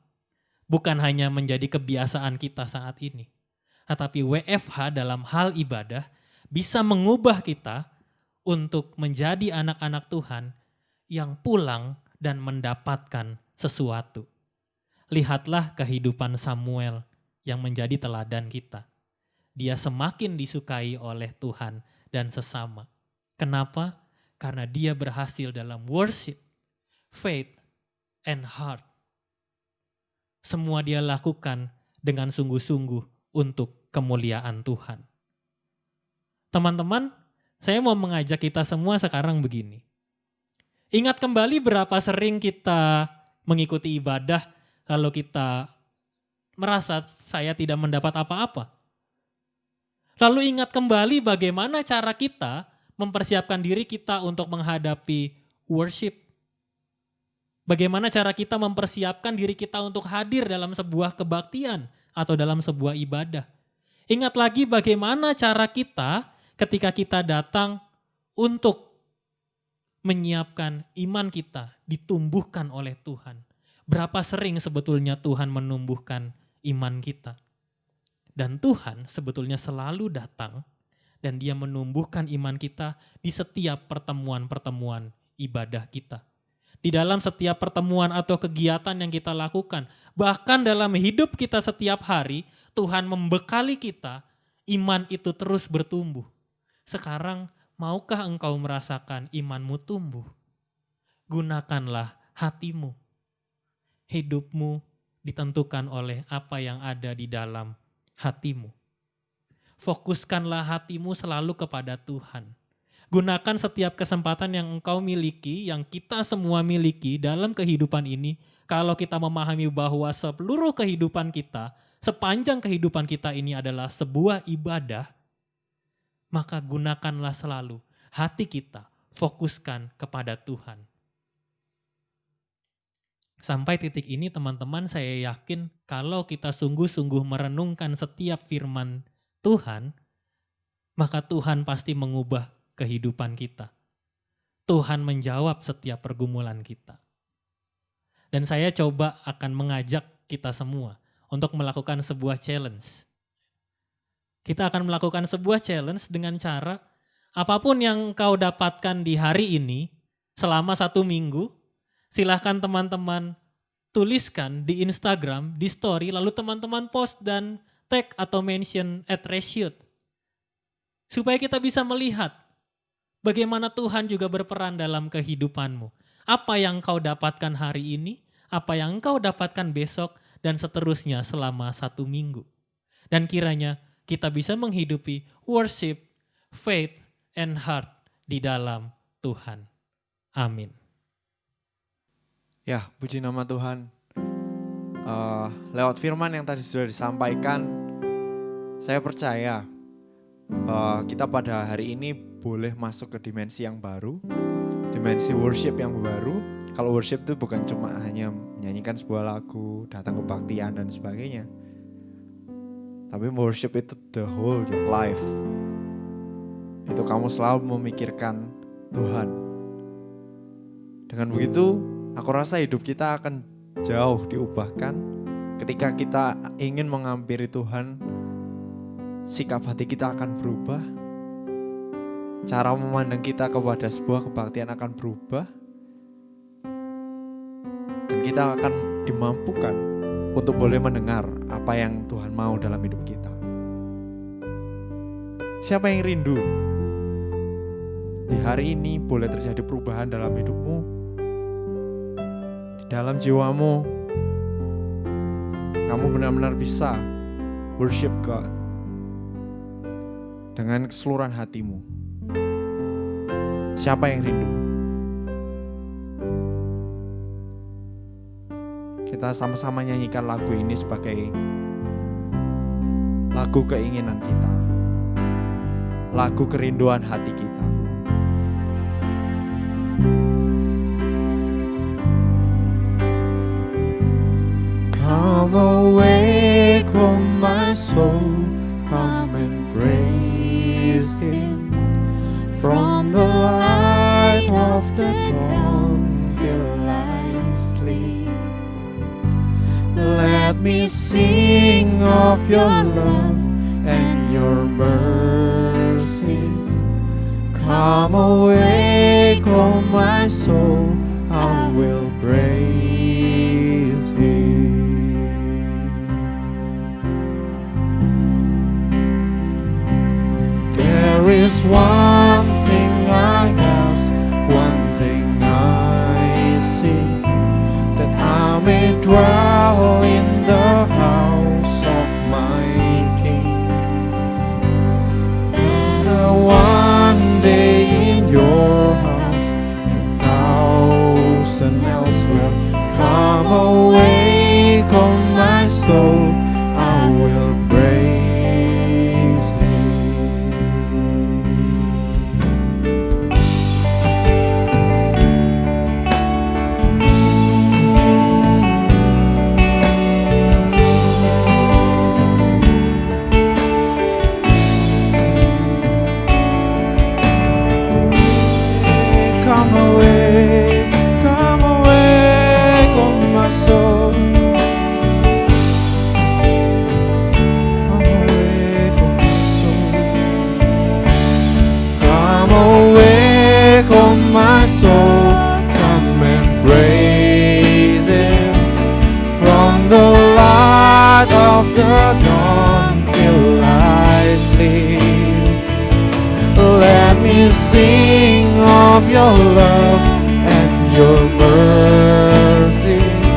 bukan hanya menjadi kebiasaan kita saat ini. Tetapi WFH dalam hal ibadah bisa mengubah kita untuk menjadi anak-anak Tuhan yang pulang dan mendapatkan sesuatu. Lihatlah kehidupan Samuel yang menjadi teladan kita. Dia semakin disukai oleh Tuhan dan sesama. Kenapa? Karena dia berhasil dalam worship, faith, and heart. Semua dia lakukan dengan sungguh-sungguh untuk kemuliaan Tuhan. Teman-teman, saya mau mengajak kita semua sekarang begini. Ingat kembali berapa sering kita mengikuti ibadah, lalu kita merasa saya tidak mendapat apa-apa. Lalu ingat kembali bagaimana cara kita mempersiapkan diri kita untuk menghadapi worship. Bagaimana cara kita mempersiapkan diri kita untuk hadir dalam sebuah kebaktian atau dalam sebuah ibadah. Ingat lagi bagaimana cara kita ketika kita datang untuk menyiapkan iman kita ditumbuhkan oleh Tuhan. Berapa sering sebetulnya Tuhan menumbuhkan iman kita. Dan Tuhan sebetulnya selalu datang dan dia menumbuhkan iman kita di setiap pertemuan-pertemuan ibadah kita. Di dalam setiap pertemuan atau kegiatan yang kita lakukan. Bahkan dalam hidup kita setiap hari, Tuhan membekali kita, iman itu terus bertumbuh. Sekarang, maukah engkau merasakan imanmu tumbuh? Gunakanlah hatimu. Hidupmu ditentukan oleh apa yang ada di dalam hatimu. Fokuskanlah hatimu selalu kepada Tuhan. Gunakan setiap kesempatan yang engkau miliki, yang kita semua miliki dalam kehidupan ini. Kalau kita memahami bahwa seluruh kehidupan kita, sepanjang kehidupan kita ini adalah sebuah ibadah, maka gunakanlah selalu hati kita, fokuskan kepada Tuhan. Sampai titik ini teman-teman, saya yakin kalau kita sungguh-sungguh merenungkan setiap firman Tuhan, maka Tuhan pasti mengubah kehidupan kita. Tuhan menjawab setiap pergumulan kita. Dan saya coba akan mengajak kita semua untuk melakukan sebuah challenge. Kita akan melakukan sebuah challenge dengan cara apapun yang kau dapatkan di hari ini selama 1 minggu, silahkan teman-teman tuliskan di Instagram, di story, lalu teman-teman post dan tag atau mention @reshoot. Supaya kita bisa melihat bagaimana Tuhan juga berperan dalam kehidupanmu. Apa yang kau dapatkan hari ini, apa yang kau dapatkan besok, dan seterusnya selama 1 minggu. Dan kiranya kita bisa menghidupi worship, faith, and heart di dalam Tuhan. Amin. Ya, puji nama Tuhan. lewat firman yang tadi sudah disampaikan, saya percaya bahwa kita pada hari ini boleh masuk ke dimensi yang baru, dimensi worship yang baru. Kalau worship itu bukan cuma hanya menyanyikan sebuah lagu, datang kebaktian dan sebagainya, tapi worship itu the whole your life. Itu kamu selalu memikirkan Tuhan. Dengan begitu, aku rasa hidup kita akan jauh diubahkan. Ketika kita ingin menghampiri Tuhan, sikap hati kita akan berubah. Cara memandang kita kepada sebuah kebaktian akan berubah. Dan kita akan dimampukan untuk boleh mendengar apa yang Tuhan mau dalam hidup kita. Siapa yang rindu? Di hari ini boleh terjadi perubahan dalam hidupmu, di dalam jiwamu. Kamu benar-benar bisa worship God dengan keseluruhan hatimu. Siapa yang rindu? Kita sama-sama nyanyikan lagu ini sebagai lagu keinginan kita, lagu kerinduan hati kita. Come awake, oh my soul, come and praise Him. From the light of the dawn till I sleep, let me sing of your love and your mercies. Come awake, oh my soul, I will praise Him. There is one thing I ask, one thing I seek, that I may dwell in the house of my King, and one day in your house, 1,000 elsewhere. Come awake, oh my soul, I will praise Him. Come awake, oh my soul. Come awake, oh my soul. Come awake, oh my soul. Come and praise Him. From the light of the dawn till I sleep, let me sing of your love and your mercies.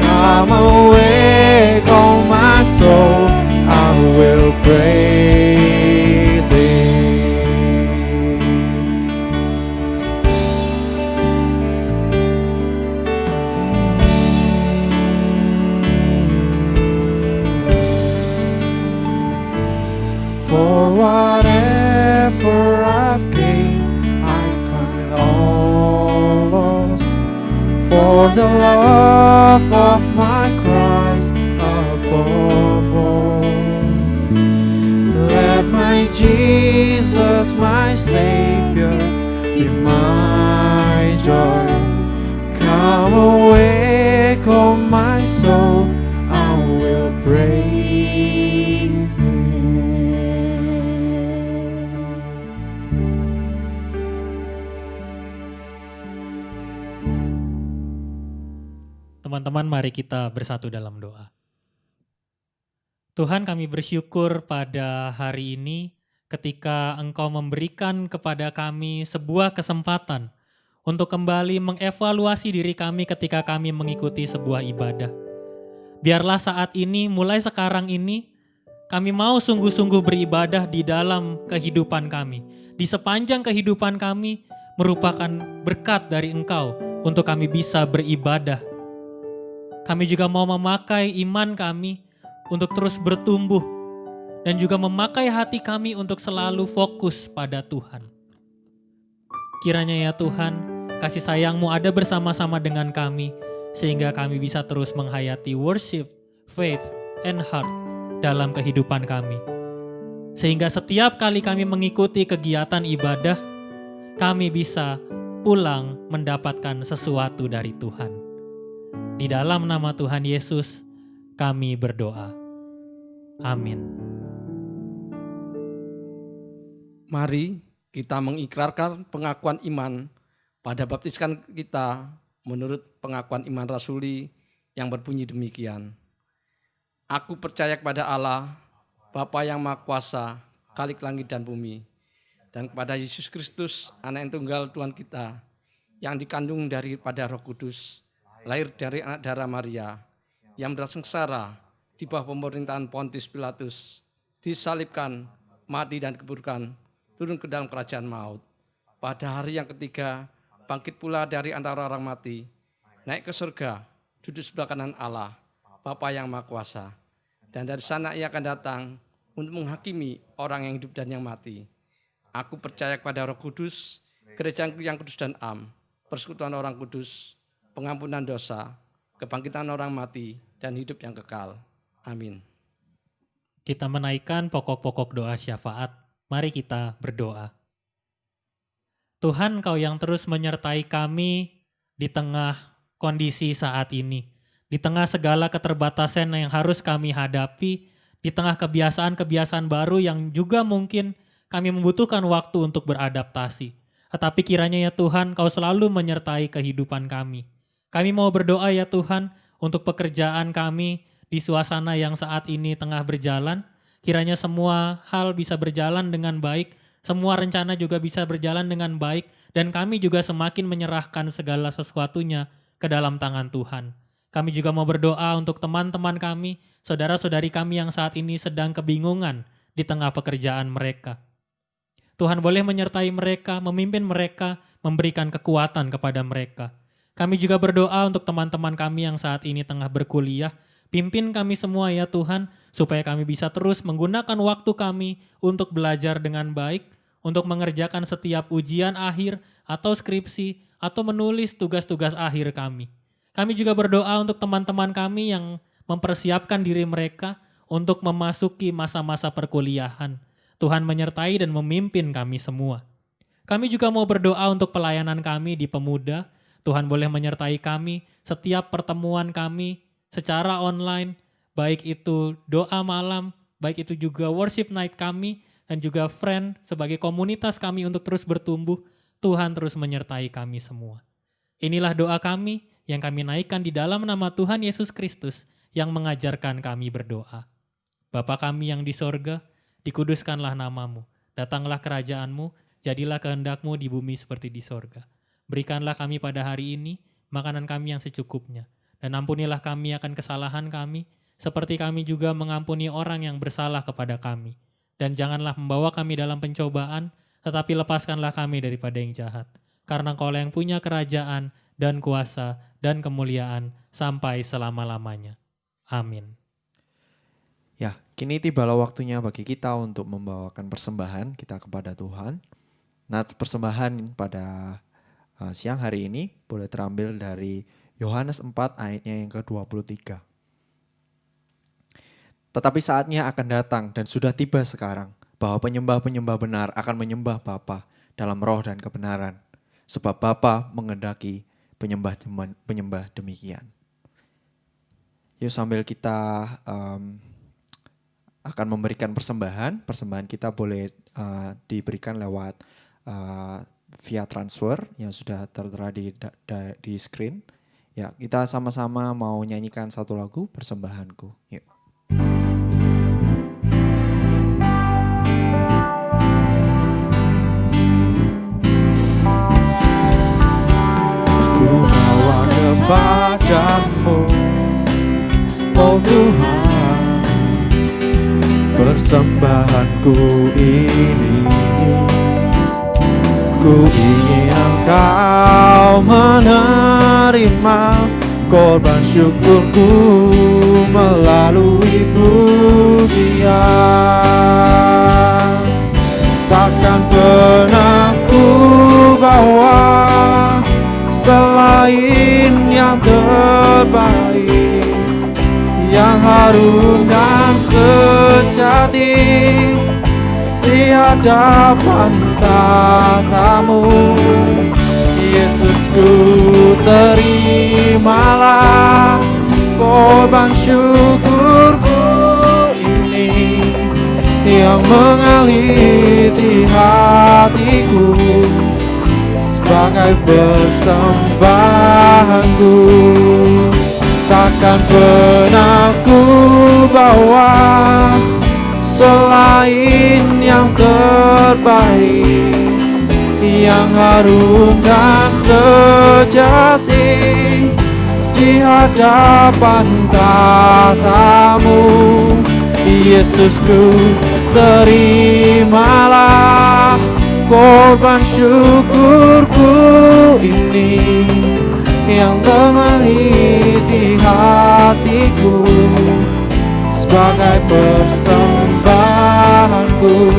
Come awake, oh my soul, I will praise Him. For whatever I've gained, I count it all loss, for the love of my Christ above all. Let my Jesus, my Savior, be my joy. Come awake, oh my soul, I will praise Him. Teman-teman, mari kita bersatu dalam doa. Tuhan, kami bersyukur pada hari ini ketika Engkau memberikan kepada kami sebuah kesempatan untuk kembali mengevaluasi diri kami ketika kami mengikuti sebuah ibadah. Biarlah saat ini, mulai sekarang ini, kami mau sungguh-sungguh beribadah di dalam kehidupan kami. Di sepanjang kehidupan kami merupakan berkat dari Engkau untuk kami bisa beribadah. Kami juga mau memakai iman kami untuk terus bertumbuh dan juga memakai hati kami untuk selalu fokus pada Tuhan. Kiranya ya Tuhan, kasih sayang-Mu ada bersama-sama dengan kami sehingga kami bisa terus menghayati worship, faith, and heart dalam kehidupan kami. Sehingga setiap kali kami mengikuti kegiatan ibadah, kami bisa pulang mendapatkan sesuatu dari Tuhan. Di dalam nama Tuhan Yesus, kami berdoa. Amin. Mari kita mengikrarkan pengakuan iman pada baptisan kita menurut pengakuan iman rasuli yang berbunyi demikian. Aku percaya kepada Allah, Bapa yang Maha Kuasa, Khalik langit dan bumi, dan kepada Yesus Kristus, Anak yang tunggal Tuhan kita, yang dikandung daripada Roh Kudus, lahir dari anak darah Maria, yang bersengsara di bawah pemerintahan Pontius Pilatus, disalibkan, mati dan dikuburkan, turun ke dalam kerajaan maut. Pada hari yang ketiga, bangkit pula dari antara orang mati, naik ke surga, duduk sebelah kanan Allah, Bapa yang Maha Kuasa. Dan dari sana ia akan datang untuk menghakimi orang yang hidup dan yang mati. Aku percaya kepada Roh Kudus, gereja yang kudus dan am, persekutuan orang kudus, pengampunan dosa, kebangkitan orang mati, dan hidup yang kekal. Amin. Kita menaikkan pokok-pokok doa syafaat. Mari kita berdoa. Tuhan, Kau yang terus menyertai kami di tengah kondisi saat ini, di tengah segala keterbatasan yang harus kami hadapi, di tengah kebiasaan-kebiasaan baru yang juga mungkin kami membutuhkan waktu untuk beradaptasi. Tetapi kiranya ya Tuhan, Kau selalu menyertai kehidupan kami. Kami mau berdoa ya Tuhan untuk pekerjaan kami di suasana yang saat ini tengah berjalan. Kiranya semua hal bisa berjalan dengan baik, semua rencana juga bisa berjalan dengan baik, dan kami juga semakin menyerahkan segala sesuatunya ke dalam tangan Tuhan. Kami juga mau berdoa untuk teman-teman kami, saudara-saudari kami yang saat ini sedang kebingungan di tengah pekerjaan mereka. Tuhan boleh menyertai mereka, memimpin mereka, memberikan kekuatan kepada mereka. Kami juga berdoa untuk teman-teman kami yang saat ini tengah berkuliah. Pimpin kami semua ya Tuhan, supaya kami bisa terus menggunakan waktu kami untuk belajar dengan baik, untuk mengerjakan setiap ujian akhir atau skripsi, atau menulis tugas-tugas akhir kami. Kami juga berdoa untuk teman-teman kami yang mempersiapkan diri mereka untuk memasuki masa-masa perkuliahan. Tuhan menyertai dan memimpin kami semua. Kami juga mau berdoa untuk pelayanan kami di pemuda. Tuhan boleh menyertai kami setiap pertemuan kami secara online, baik itu doa malam, baik itu juga worship night kami, dan juga friend sebagai komunitas kami untuk terus bertumbuh. Tuhan terus menyertai kami semua. Inilah doa kami yang kami naikkan di dalam nama Tuhan Yesus Kristus yang mengajarkan kami berdoa. Bapa kami yang di sorga, dikuduskanlah namamu, datanglah kerajaan-Mu, jadilah kehendak-Mu di bumi seperti di sorga. Berikanlah kami pada hari ini makanan kami yang secukupnya, dan ampunilah kami akan kesalahan kami, seperti kami juga mengampuni orang yang bersalah kepada kami. Dan janganlah membawa kami dalam pencobaan, tetapi lepaskanlah kami daripada yang jahat. Karena Engkau yang punya kerajaan dan kuasa dan kemuliaan sampai selama-lamanya. Amin. Ya, kini tibalah waktunya bagi kita untuk membawakan persembahan kita kepada Tuhan. Nah, persembahan pada siang hari ini boleh terambil dari Yohanes 4 ayatnya yang ke-23. Tetapi saatnya akan datang dan sudah tiba sekarang bahwa penyembah-penyembah benar akan menyembah Bapa dalam roh dan kebenaran. Sebab Bapa menghendaki penyembah demikian. Yuk sambil kita akan memberikan persembahan kita boleh diberikan lewat via transfer yang sudah tertera di screen. Ya, kita sama-sama mau nyanyikan satu lagu persembahanku. Yuk. Ku bawa kepadamu, oh Tuhan, persembahanku ini. Ku ingin Engkau menerima korban syukurku melalui pujian. Takkan pernah ku bawa selain yang terbaik, yang harum dan sejati di hadapan tatamu. Yesusku, terimalah korban syukurku ini yang mengalir di hatiku sebagai persembahanku. Takkan pernah ku bawa selain yang terbaik, yang harum dan sejati di hadapan tatamu. Yesusku, terimalah korban syukurku ini yang mengalir di hatiku sebagai persembahanku,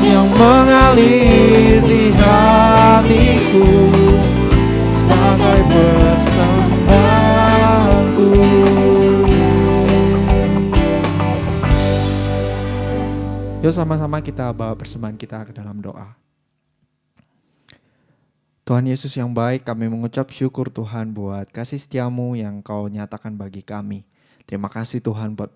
yang mengalir di hatiku sebagai persembahanku. Yuk sama-sama kita bawa persembahan kita ke dalam doa. Tuhan Yesus yang baik, kami mengucap syukur Tuhan buat kasih setiamu yang Kau nyatakan bagi kami. Terima kasih Tuhan buat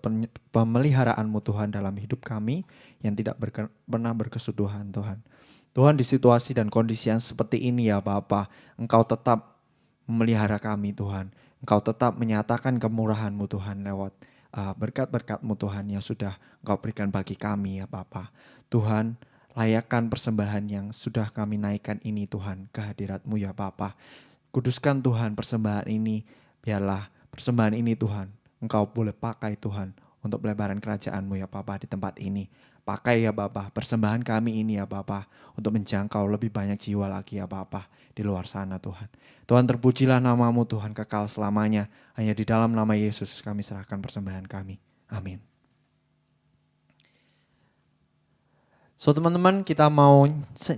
pemeliharaanmu Tuhan dalam hidup kami yang tidak pernah berkesudahan Tuhan. Tuhan, di situasi dan kondisi yang seperti ini ya Bapa, Engkau tetap memelihara kami Tuhan. Engkau tetap menyatakan kemurahan-Mu Tuhan lewat berkat-berkat-Mu Tuhan yang sudah Engkau berikan bagi kami ya Bapa. Tuhan, layakkan persembahan yang sudah kami naikkan ini Tuhan ke hadirat-Mu ya Bapa. Kuduskan Tuhan persembahan ini, biarlah persembahan ini Tuhan Engkau boleh pakai Tuhan untuk pelebaran kerajaan-Mu ya Bapa di tempat ini. Pakai ya Bapa persembahan kami ini ya Bapa untuk menjangkau lebih banyak jiwa lagi ya Bapa di luar sana Tuhan. Tuhan, terpujilah nama-Mu Tuhan kekal selamanya. Hanya di dalam nama Yesus kami serahkan persembahan kami. Amin. So teman-teman, kita mau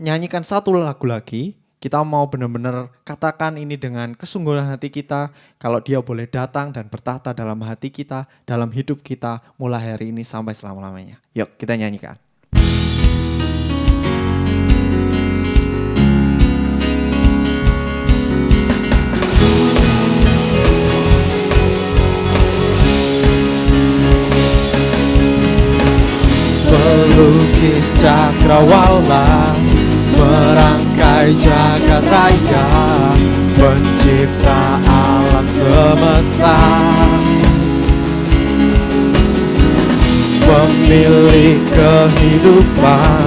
nyanyikan satu lagu lagi. Kita mau benar-benar katakan ini dengan kesungguhan hati kita. Kalau Dia boleh datang dan bertahta dalam hati kita, dalam hidup kita mulai hari ini sampai selama-lamanya. Yuk kita nyanyikan. Melukis cakrawala, merangkai jagat raya, pencipta alam semesta, pemilik kehidupan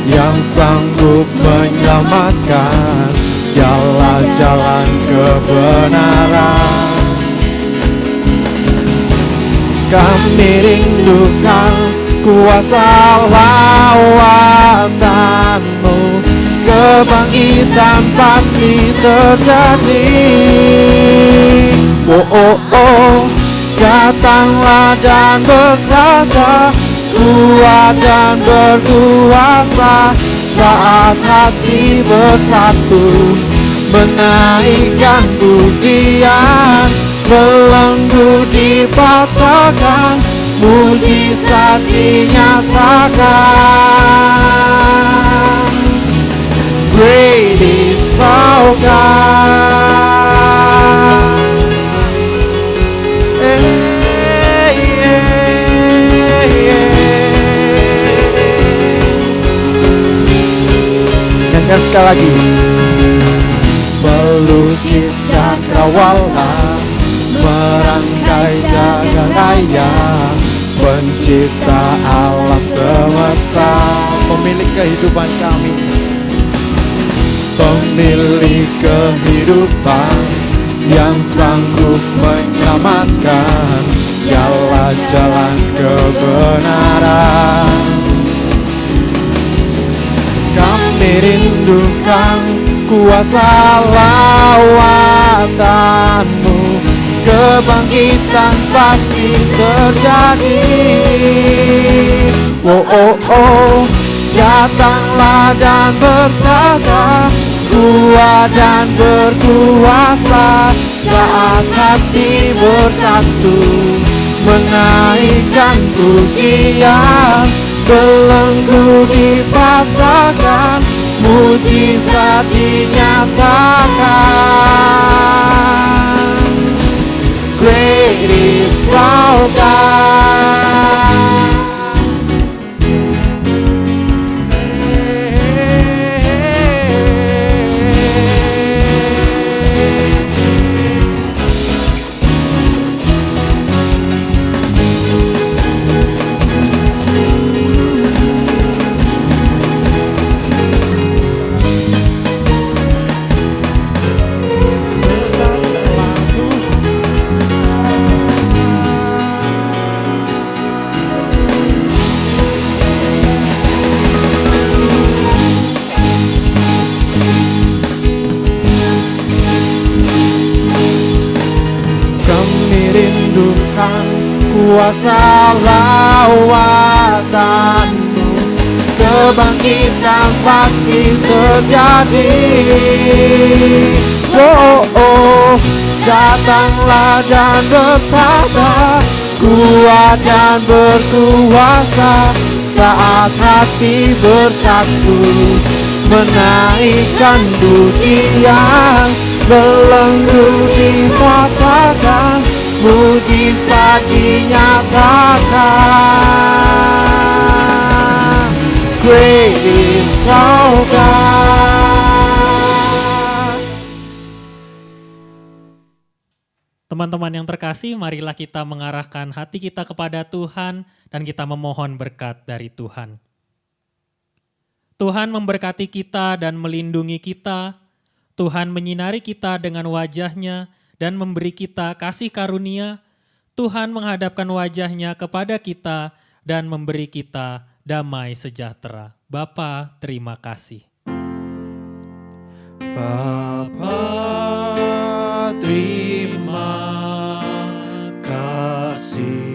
yang sanggup menyelamatkan, jalan-jalan kebenaran. Kami rindukan kuasa lawatan-Mu, kebangkitan pasti terjadi. Oh, oh, oh, datanglah dan berkata, kuat dan berkuasa, saat hati bersatu menaikkan pujian, belenggu dipatahkan, mujizat dinyatakan. Great is our God. Nyanyikan sekali lagi. Melukis cakrawala, merangkai jagat raya, pencipta alam semesta, pemilik kehidupan kami, pemilik kehidupan yang sanggup menyelamatkan, jalan-jalan kebenaran. Kami rindukan kuasa lawatanmu, kebangkitan pasti terjadi. Oh oh oh, datanglah dan berkata, kuat dan berkuasa, saat hati bersatu menaikkan pujian, belenggu dipatahkan, mujizat dinyatakan. Great is our God. Rindukan kuasa lawatanmu, kebangkitan pasti terjadi. Oh, oh, datanglah dan berkata, kuat dan berkuasa, saat hati bersatu menaikkan pujian, belenggu dipatahkan, mujizat dinyatakan. Great is our God. Teman-teman yang terkasih, marilah kita mengarahkan hati kita kepada Tuhan dan kita memohon berkat dari Tuhan. Tuhan memberkati kita dan melindungi kita. Tuhan menyinari kita dengan wajah-Nya dan memberi kita kasih karunia. Tuhan menghadapkan wajah-Nya kepada kita dan memberi kita damai sejahtera. Bapa, terima kasih. Bapa, terima kasih.